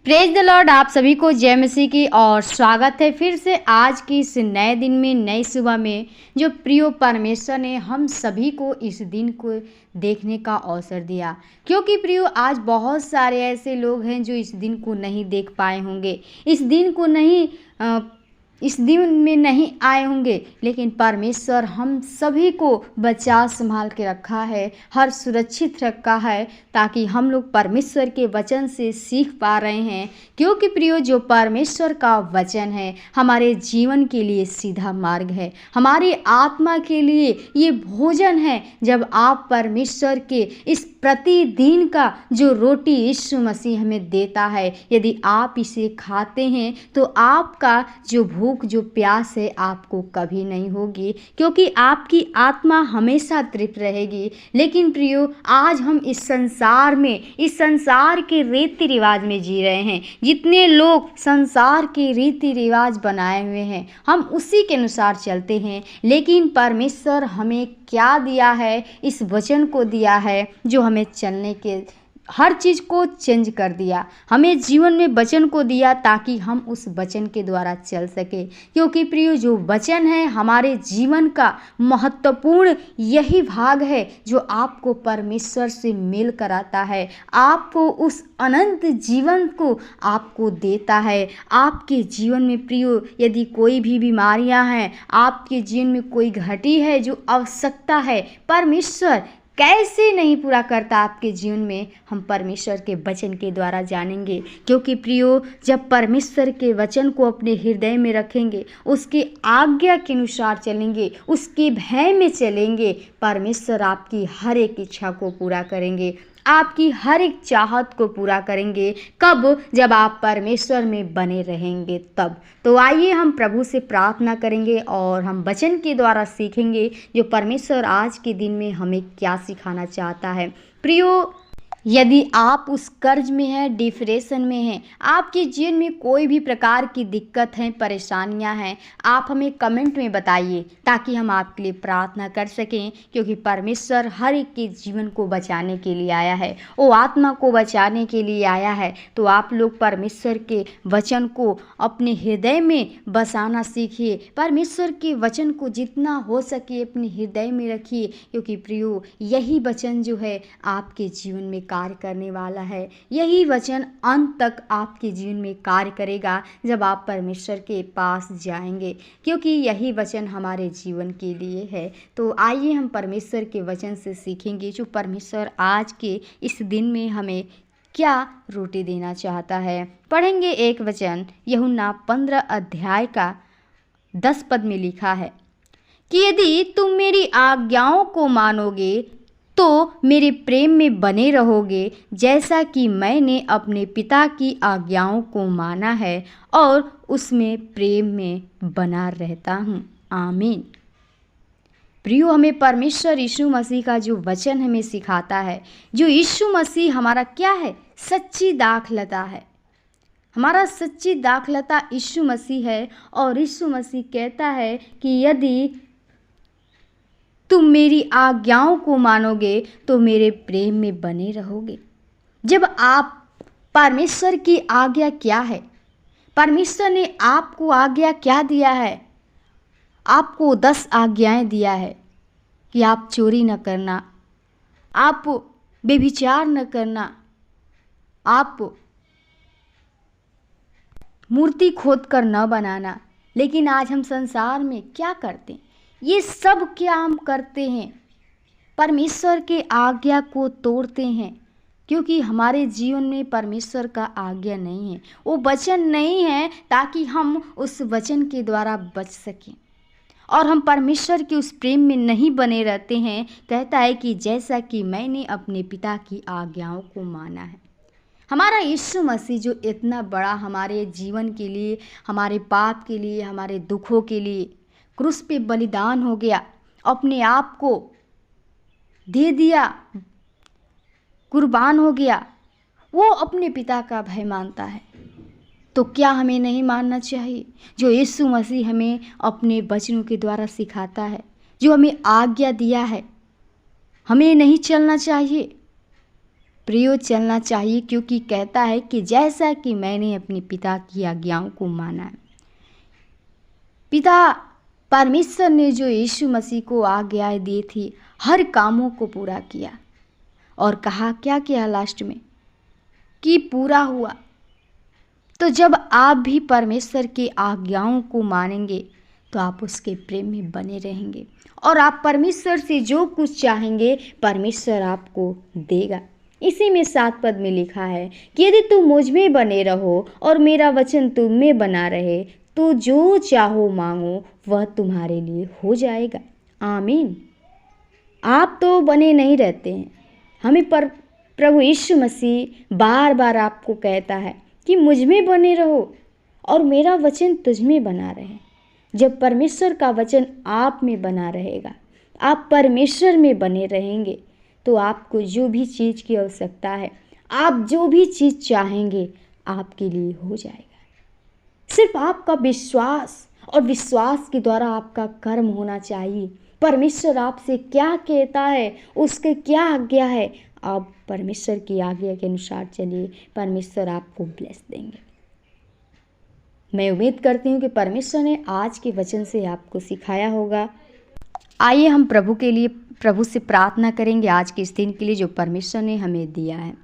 Praise the Lord. आप सभी को जय मसीह की और स्वागत है फिर से आज की इस नए दिन में, नई सुबह में, जो प्रिय परमेश्वर ने हम सभी को इस दिन को देखने का अवसर दिया। क्योंकि प्रियो, आज बहुत सारे ऐसे लोग हैं जो इस दिन को नहीं देख पाए होंगे, इस दिन में नहीं आए होंगे, लेकिन परमेश्वर हम सभी को बचा संभाल के रखा है, हर सुरक्षित रखा है, ताकि हम लोग परमेश्वर के वचन से सीख पा रहे हैं। क्योंकि प्रियो, जो परमेश्वर का वचन है हमारे जीवन के लिए सीधा मार्ग है, हमारी आत्मा के लिए ये भोजन है। जब आप परमेश्वर के इस प्रतिदिन का जो रोटी यीशु मसीह हमें देता है, यदि आप इसे खाते हैं तो आपका जो भूख, जो प्यास है, आपको कभी नहीं होगी, क्योंकि आपकी आत्मा हमेशा तृप्त रहेगी। लेकिन प्रियो, आज हम इस संसार के रीति रिवाज में जी रहे हैं। जितने लोग संसार के रीति रिवाज बनाए हुए हैं, हम उसी के अनुसार चलते हैं। लेकिन परमेश्वर हमें क्या दिया है? इस वचन को दिया है, जो हमें चलने के हर चीज़ को चेंज कर दिया। हमें जीवन में वचन को दिया ताकि हम उस वचन के द्वारा चल सके। क्योंकि प्रियो, जो वचन है हमारे जीवन का महत्वपूर्ण यही भाग है जो आपको परमेश्वर से मेल कराता है, आपको उस अनंत जीवन को आपको देता है। आपके जीवन में प्रियो, यदि कोई भी बीमारियां हैं, आपके जीवन में कोई घटी है जो आवश्यकता है, परमेश्वर कैसे नहीं पूरा करता आपके जीवन में, हम परमेश्वर के वचन के द्वारा जानेंगे। क्योंकि प्रियो, जब परमेश्वर के वचन को अपने हृदय में रखेंगे, उसके आज्ञा के अनुसार चलेंगे, उसके भय में चलेंगे, परमेश्वर आपकी हर एक इच्छा को पूरा करेंगे, आपकी हर एक चाहत को पूरा करेंगे। कब? जब आप परमेश्वर में बने रहेंगे तब। तो आइए हम प्रभु से प्रार्थना करेंगे और हम वचन के द्वारा सीखेंगे जो परमेश्वर आज के दिन में हमें क्या सिखाना चाहता है। प्रियो, यदि आप उस कर्ज में हैं, डिप्रेशन में हैं, आपके जीवन में कोई भी प्रकार की दिक्कत है, परेशानियां हैं, आप हमें कमेंट में बताइए ताकि हम आपके लिए प्रार्थना कर सकें। क्योंकि परमेश्वर हर एक के जीवन को बचाने के लिए आया है, वो आत्मा को बचाने के लिए आया है। तो आप लोग परमेश्वर के वचन को अपने हृदय में बसाना सीखिए। परमेश्वर के वचन को जितना हो सके अपने हृदय में रखिए। क्योंकि प्रियो, यही वचन जो है आपके जीवन में कार्य करने वाला है। यही वचन अंत तक आपके जीवन में कार्य करेगा जब आप परमेश्वर के पास जाएंगे, क्योंकि यही वचन हमारे जीवन के लिए है। तो आइए हम परमेश्वर के वचन से सीखेंगे जो परमेश्वर आज के इस दिन में हमें क्या रोटी देना चाहता है। पढ़ेंगे एक वचन, यूहन्ना 15 अध्याय का 10 पद में लिखा है कि यदि तुम मेरी आज्ञाओं को मानोगे तो मेरे प्रेम में बने रहोगे, जैसा कि मैंने अपने पिता की आज्ञाओं को माना है और उसमें प्रेम में बना रहता हूँ। आमीन। प्रियो, हमें परमेश्वर यीशु मसीह का जो वचन हमें सिखाता है, जो यीशु मसीह हमारा क्या है? सच्ची दाखलता है। हमारा सच्ची दाखलता यीशु मसीह है। और यीशु मसीह कहता है कि यदि तुम मेरी आज्ञाओं को मानोगे तो मेरे प्रेम में बने रहोगे। जब आप परमेश्वर की आज्ञा क्या है? परमेश्वर ने आपको आज्ञा क्या दिया है? आपको 10 आज्ञाएं दिया है कि आप चोरी न करना, आप व्यभिचार न करना, आप मूर्ति खोदकर न बनाना। लेकिन आज हम संसार में क्या करते हैं? ये सब क्या हम करते हैं? परमेश्वर के आज्ञा को तोड़ते हैं। क्योंकि हमारे जीवन में परमेश्वर का आज्ञा नहीं है, वो वचन नहीं है ताकि हम उस वचन के द्वारा बच सकें। और हम परमेश्वर के उस प्रेम में नहीं बने रहते हैं। कहता है कि जैसा कि मैंने अपने पिता की आज्ञाओं को माना है। हमारा यीशु मसीह जो इतना बड़ा हमारे जीवन के लिए, हमारे पाप के लिए, हमारे दुखों के लिए क्रूस पे बलिदान हो गया, अपने आप को दे दिया, कुर्बान हो गया, वो अपने पिता का भय मानता है। तो क्या हमें नहीं मानना चाहिए? जो यीशु मसीह हमें अपने वचनों के द्वारा सिखाता है, जो हमें आज्ञा दिया है, हमें नहीं चलना चाहिए? प्रयोग चलना चाहिए, क्योंकि कहता है कि जैसा कि मैंने अपने पिता की आज्ञाओं को माना है। पिता परमेश्वर ने जो यीशु मसीह को आज्ञाएं दी थी, हर कामों को पूरा किया और कहा क्या किया लास्ट में कि पूरा हुआ। तो जब आप भी परमेश्वर की आज्ञाओं को मानेंगे तो आप उसके प्रेम में बने रहेंगे और आप परमेश्वर से जो कुछ चाहेंगे परमेश्वर आपको देगा। इसी में 7 पद में लिखा है कि यदि तुम मुझ में बने रहो और मेरा वचन तुम में बना रहे तो जो चाहो मांगो वह तुम्हारे लिए हो जाएगा। आमीन। आप तो बने नहीं रहते हैं, हमें प्रभु यीशु मसीह बार बार आपको कहता है कि मुझ में बने रहो और मेरा वचन तुझ में बना रहे। जब परमेश्वर का वचन आप में बना रहेगा, आप परमेश्वर में बने रहेंगे, तो आपको जो भी चीज़ की आवश्यकता है, आप जो भी चीज़ चाहेंगे आपके लिए हो जाएगा। सिर्फ आपका विश्वास और विश्वास के द्वारा आपका कर्म होना चाहिए। परमेश्वर आपसे क्या कहता है, उसके क्या आज्ञा है, आप परमेश्वर की आज्ञा के अनुसार चलिए, परमेश्वर आपको ब्लेस देंगे। मैं उम्मीद करती हूँ कि परमेश्वर ने आज के वचन से आपको सिखाया होगा। आइए हम प्रभु से प्रार्थना करेंगे आज के इस दिन के लिए जो परमेश्वर ने हमें दिया है।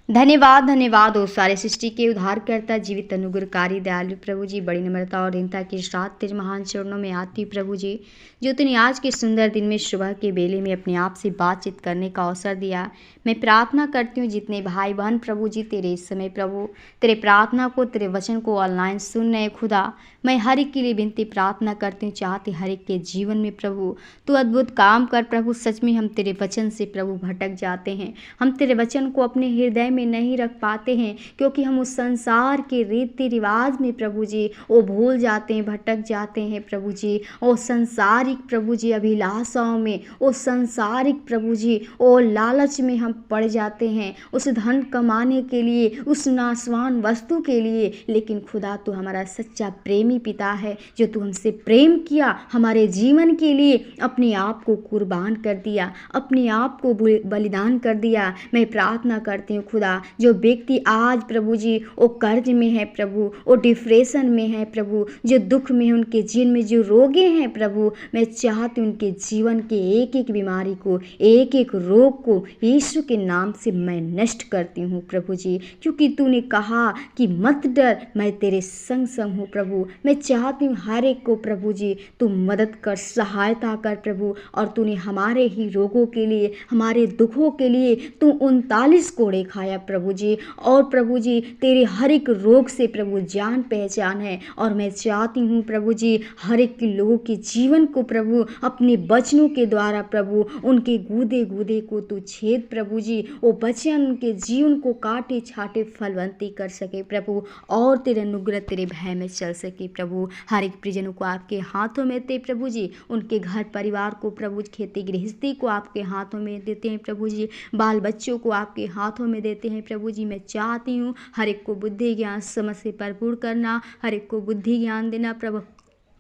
धन्यवाद धन्यवाद ओ सारे सृष्टि के उद्धारकर्ता, जीवित अनुग्रहकारी दयालु प्रभु जी, बड़ी नम्रता और दीनता के साथ तेरे महान चरणों में आती प्रभु जी, जो तूने आज के सुंदर दिन में सुबह के बेले में अपने आप से बातचीत करने का अवसर दिया। मैं प्रार्थना करती हूँ जितने भाई बहन प्रभु जी तेरे इस समय प्रभु तेरे प्रार्थना को, तेरे वचन को ऑनलाइन सुन रहे खुदा, मैं हर एक के लिए विनती प्रार्थना करती हूँ, चाहती हर एक के जीवन में प्रभु तू अद्भुत काम कर प्रभु। सच में हम तेरे वचन से प्रभु भटक जाते हैं, हम तेरे वचन को अपने हृदय में नहीं रख पाते हैं, क्योंकि हम उस संसार के रीति रिवाज में प्रभु जी वो भूल जाते हैं, भटक जाते हैं प्रभु जी। ओ संसारिक प्रभु जी अभिलाषाओं में, ओ संसारिक प्रभु जी ओ लालच में हम पड़ जाते हैं, उस धन कमाने के लिए, उस नाशवान वस्तु के लिए। लेकिन खुदा तू हमारा सच्चा प्रेमी पिता है, जो तू हमसे प्रेम किया, हमारे जीवन के लिए अपने आप को कुर्बान कर दिया, अपने आप को बलिदान कर दिया। मैं प्रार्थना करती हूँ खुदा, जो व्यक्ति आज प्रभु जी वो कर्ज में है प्रभु, वो डिप्रेशन में है प्रभु, जो दुख में है, उनके जीवन में जो रोगे हैं प्रभु, मैं चाहती हूँ उनके जीवन के एक एक बीमारी को, एक एक रोग को यीशु के नाम से मैं नष्ट करती हूँ प्रभु जी, क्योंकि तूने कहा कि मत डर, मैं तेरे संग संग हूँ प्रभु। मैं चाहती हूँ हर एक को प्रभु जी तू मदद कर, सहायता कर प्रभु, और तूने हमारे ही रोगों के लिए, हमारे दुखों के लिए तू 39 कोड़े खाया प्रभु जी, और प्रभु जी तेरे हर एक रोग से प्रभु जान पहचान है। और मैं चाहती हूँ प्रभु जी हर एक लोगों के जीवन को प्रभु अपने वचनों के द्वारा प्रभु उनके गूदे गूदे को तू छेद प्रभु जी, वो वचन उनके जीवन को काटे छाटे फलवंती कर सके प्रभु, और तेरे अनुग्रह तेरे भय में चल सके प्रभु। हर एक परिजनों को आपके हाथों में देते प्रभु जी, उनके घर परिवार को प्रभु, खेती गृहस्थी को आपके हाथों में देते हैं प्रभु जी, बाल बच्चों को आपके हाथों में देते हैं प्रभु जी। मैं चाहती हूँ हर एक को बुद्धि ज्ञान समझ से भरपूर करना, हर एक को बुद्धि ज्ञान देना प्रभु,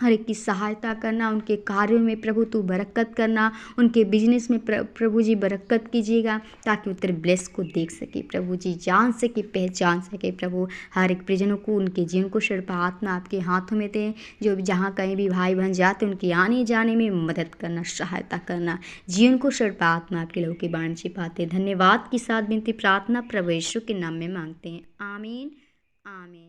हर एक की सहायता करना, उनके कार्यों में प्रभु तू बरकत करना, उनके बिजनेस में प्रभु जी बरकत कीजिएगा, ताकि वो तेरे ब्लेस को देख सके प्रभु जी, जान सके, पहचान सके प्रभु। हर एक परिजनों को, उनके जीवन को सर्वपात्मा आपके हाथों में दें, जो जहाँ कहीं भी भाई बहन जाते उनके आने जाने में मदद करना, सहायता करना, जीवन को सर्वपात्मा आपके लोगों के बाण से पाते। धन्यवाद के साथ विनती प्रार्थना प्रभु यीशु के नाम में मांगते हैं, आमीन आमीन।